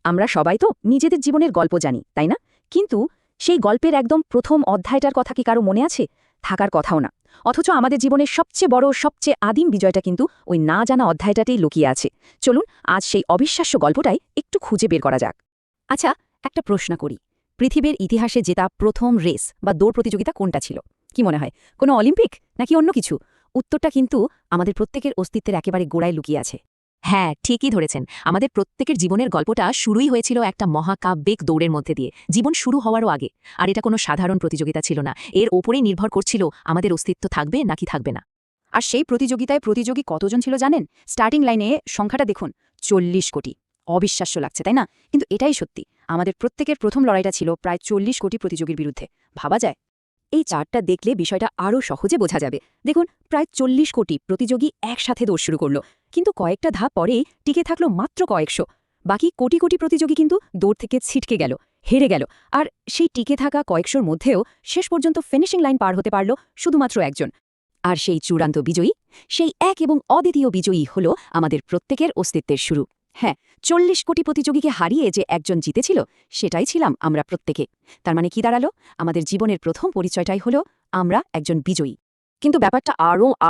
আমরা সবাই তো নিজেদের জীবনের গল্প জানি তাই না? কিন্তু সেই গল্পের একদম প্রথম অধ্যায়টার কথা কি কারো মনে আছে? থাকার কথাও না। অথচ আমাদের জীবনের সবচেয়ে বড় সবচেয়ে আদিম বিজয়টা কিন্তু ওই না জানা অধ্যায়টাতেই লুকিয়ে আছে। চলুন আজ সেই অবিশ্বাস্য গল্পটাই একটু খুঁজে বের করা যাক। আচ্ছা, একটা প্রশ্ন করি। পৃথিবীর ইতিহাসে জেতা প্রথম রেস বা দৌড় প্রতিযোগিতা কোনটা ছিল? কি মনে হয়, কোনো অলিম্পিক নাকি অন্য কিছু? উত্তরটা কিন্তু আমাদের প্রত্যেকের অস্তিত্বের একেবারে গোড়ায় লুকিয়ে আছে। হ্যাঁ, ঠিকই ধরেছেন। আমাদের প্রত্যেকের জীবনের গল্পটা শুরুই হয়েছিল একটা মহাকাব্যিক দৌড়ের মধ্যে দিয়ে, জীবন শুরু হওয়ারও আগে। আর এটা কোনো সাধারণ প্রতিযোগিতা ছিল না, এর ওপরেই নির্ভর করছিল আমাদের অস্তিত্ব থাকবে নাকি থাকবে না। আর সেই প্রতিযোগিতায় প্রতিযোগী কতজন ছিল জানেন? স্টার্টিং লাইনে সংখ্যাটা দেখুন, 40 কোটি। অবিশ্বাস্য লাগছে তাই না? কিন্তু এটাই সত্যি, আমাদের প্রত্যেকের প্রথম লড়াইটা ছিল প্রায় 40 কোটি প্রতিযোগীর বিরুদ্ধে। ভাবা যায়? এই চার্টটা দেখলে বিষয়টা আরও সহজে বোঝা যাবে। দেখুন, প্রায় 40 কোটি প্রতিযোগী একসাথে দৌড় শুরু করল, কিন্তু কয়েকটা ধাপ পরেই টিকে থাকলো মাত্র কয়েকশো। বাকি কোটি কোটি প্রতিযোগী কিন্তু দৌড় থেকে ছিটকে গেল, হেরে গেল। আর সেই টিকে থাকা কয়েকশোর মধ্যেও শেষ পর্যন্ত ফিনিশিং লাইন পার হতে পারল শুধুমাত্র একজন। আর সেই চূড়ান্ত বিজয়ী, সেই এক এবং অদ্বিতীয় বিজয়ী হল আমাদের প্রত্যেকের অস্তিত্বের শুরু। হ্যাঁ, 40 কোটি প্রতিযোগীকে হারিয়ে যে একজন জিতেছিল, সেটাই ছিলাম আমরা প্রত্যেকে। তার মানে কি দাঁড়ালো? আমাদের জীবনের প্রথম পরিচয়টাই হলো আমরা একজন বিজয়ী। কিন্তু ব্যাপারটা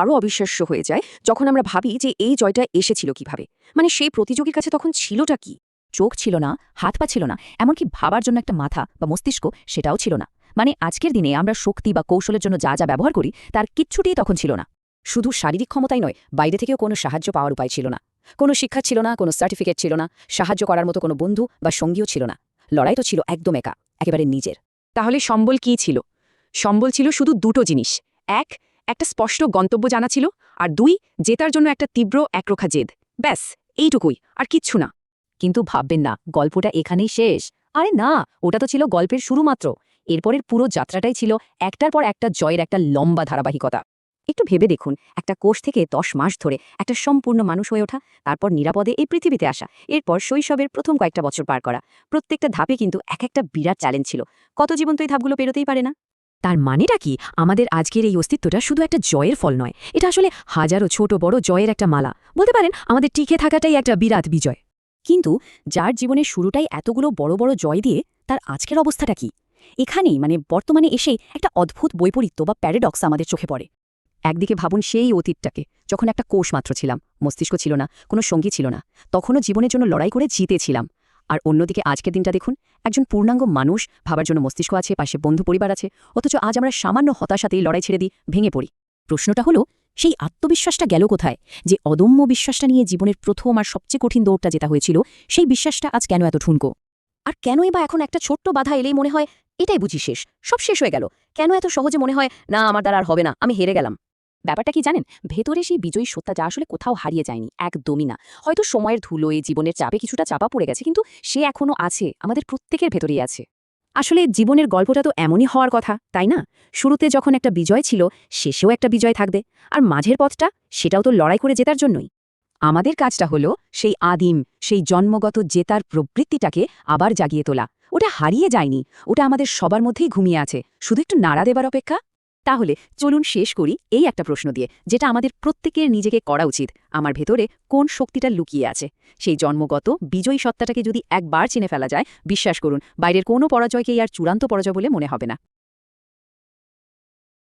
আরও অবিশ্বাস্য হয়ে যায় যখন আমরা ভাবি যে এই জয়টা এসেছিল কিভাবে। মানে সেই প্রতিযোগীর কাছে তখন ছিলটা কি? চোখ ছিল না, হাত পা ছিল না, এমনকি ভাবার জন্য একটা মাথা বা মস্তিষ্ক, সেটাও ছিল না। মানে আজকের দিনে আমরা শক্তি বা কৌশলের জন্য যা যা ব্যবহার করি, তার কিচ্ছুটিই তখন ছিল না। শুধু শারীরিক ক্ষমতাই নয়, বাইরে থেকেও কোনো সাহায্য পাওয়ার উপায় ছিল না। কোনো শিক্ষা ছিল না, কোনো সার্টিফিকেট ছিল না, সাহায্য করার মতো কোনো বন্ধু বা সঙ্গীও ছিল না। লড়াই তো ছিল একদম একা, একেবারে নিজের। তাহলে সম্বল কী ছিল? সম্বল ছিল শুধু দুটো জিনিস। এক, একটা স্পষ্ট গন্তব্য জানা ছিল, আর দুই, জেতার জন্য একটা তীব্র একরোখা জেদ। ব্যাস, এইটুকুই, আর কিচ্ছু না। কিন্তু ভাববেন না গল্পটা এখানেই শেষ। আরে না, ওটা তো ছিল গল্পের শুরু মাত্র। এরপরের পুরো যাত্রাটাই ছিল একটার পর একটা জয়ের একটা লম্বা ধারাবাহিকতা। একটু ভেবে দেখুন, একটা কোষ থেকে 10 মাস ধরে একটা সম্পূর্ণ মানুষ হয়ে ওঠা, তারপর নিরাপদে এই পৃথিবীতে আসা, এরপর শৈশবের প্রথম কয়েকটা বছর পার করা। প্রত্যেকটা ধাপে কিন্তু এক একটা বিরাট চ্যালেঞ্জ ছিল। কত জীবন তো এই ধাপগুলো পেরোতেই পারে না। তার মানেটা কি? আমাদের আজকের এই অস্তিত্বটা শুধু একটা জয়ের ফল নয়, এটা আসলে হাজারো ছোট বড় জয়ের একটা মালা। বলতে পারেন আমাদের টিকে থাকাটাই একটা বিরাট বিজয়। কিন্তু যার জীবনের শুরুটাই এতগুলো বড় বড় জয় দিয়ে, তার আজকের অবস্থাটা কি? এখানেই মানে বর্তমানে এসেই একটা অদ্ভুত বৈপরীত্য বা প্যারাডক্স আমাদের চোখে পড়ে। একদিকে ভাবুন সেই অতীতটাকে, যখন একটা কোষ মাত্র ছিলাম, মস্তিষ্ক ছিল না, কোনো সঙ্গী ছিল না, তখনও জীবনের জন্য লড়াই করে জিতেছিলাম। আর অন্যদিকে আজকের দিনটা দেখুন, একজন পূর্ণাঙ্গ মানুষ, ভাবার জন্য মস্তিষ্ক আছে, পাশে বন্ধু পরিবার আছে, অথচ আজ আমরা সামান্য হতাশাতেই লড়াই ছেড়ে দিই, ভেঙে পড়ি। প্রশ্নটা হলো, সেই আত্মবিশ্বাসটা গেল কোথায়? যে অদম্য বিশ্বাসটা নিয়ে জীবনের প্রথম আর সবচেয়ে কঠিন দৌড়টা যেটা হয়েছিল, সেই বিশ্বাসটা আজ কেন এত ঠুনকো? আর কেনই বা এখন একটা ছোট্ট বাধা এলেই মনে হয় এটাই বুঝি শেষ, সব শেষ হয়ে গেল? কেন এত সহজে মনে হয় না আমার দ্বারা আর হবে না, আমি হেরে গেলাম? ব্যাপারটা কি জানেন? ভেতরে সেই বিজয়ী সত্তা যা আসলে কোথাও হারিয়ে যায়নি, একদমই না। হয়তো সময়ের ধুলোয় জীবনের চাপে কিছুটা চাপা পড়ে গেছে, কিন্তু সে এখনো আছে, আমাদের প্রত্যেকের ভেতরেই আছে। আসলে জীবনের গল্পটা তো এমনই হওয়ার কথা, তাই না? শুরুতে যখন একটা বিজয় ছিল, শেষেও একটা বিজয় থাকবে। আর মাঝের পথটা, সেটাও তো লড়াই করে জেতার জন্যই। আমাদের কাজটা হলো সেই আদিম, সেই জন্মগত জেতার প্রবৃত্তিটাকে আবার জাগিয়ে তোলা। ওটা হারিয়ে যায়নি, ওটা আমাদের সবার মধ্যেই ঘুমিয়ে আছে, শুধু একটু নাড়া দেবার অপেক্ষা। তাহলে চলুন শেষ করি এই একটা প্রশ্ন দিয়ে, যেটা আমাদের প্রত্যেকের নিজেকে করা উচিত। আমার ভেতরে কোন শক্তিটা লুকিয়ে আছে? সেই জন্মগত বিজয়ী সত্তাটাকে যদি একবার চিনে ফেলা যায়, বিশ্বাস করুন বাইরের কোনো পরাজয়কেই আর চূড়ান্ত পরাজয় বলে মনে হবে না।